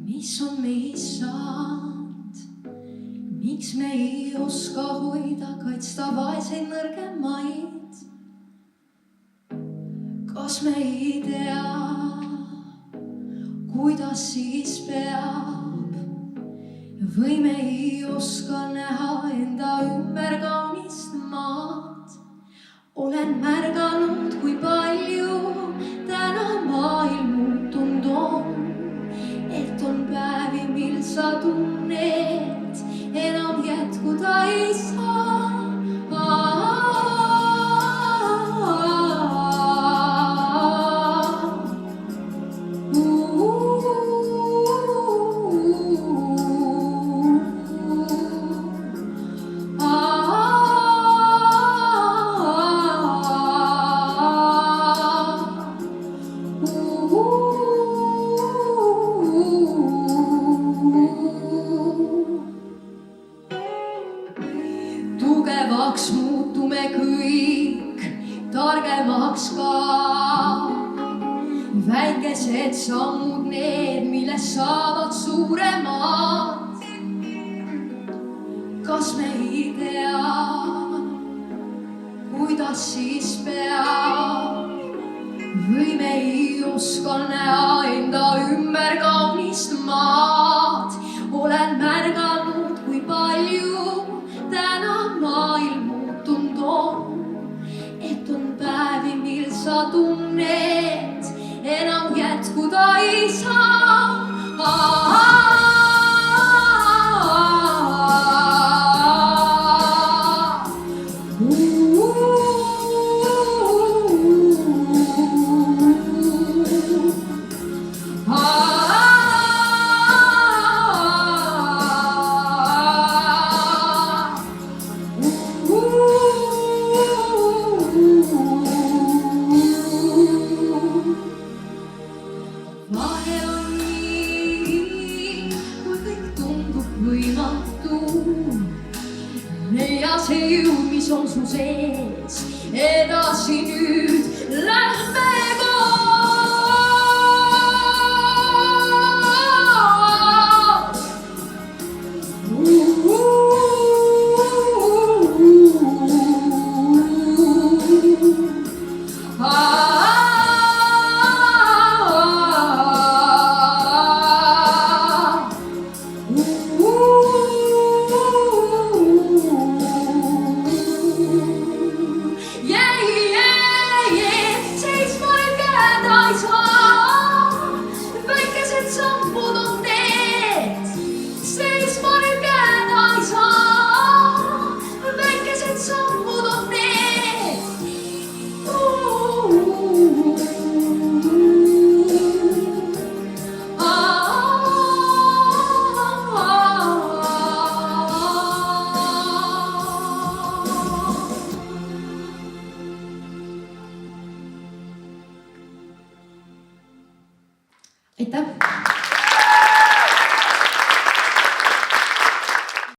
mis on meist saanud? Miks me ei oska hoida, kaitsta vaeseid nõrgemaid? Kas me ei tea, kuidas siis peab? Või me ei oska näha enda ümber kaunist maad? Olen märganud, kui palju täna maailm muutunud on. Et on päevi, mil sa tunned, enam jätkuda ei saa. Tugevaks muutume kõik, targemaks ka. Väikesed sammud need, millest saavad suuremad. Kas me ei tea, kuidas siis peab? Või me ei oska näha enda ümber kaunist maad? Olen märganud, kui palju täna maailm muutunud on. Et on päevi, mil sa tunned, enam jätkuda ei saa. Vahel on nii, kui kõik tundub võimatu. Leia see jõud, mis on su sees, edasi nüüd lähme koos. Aitäh!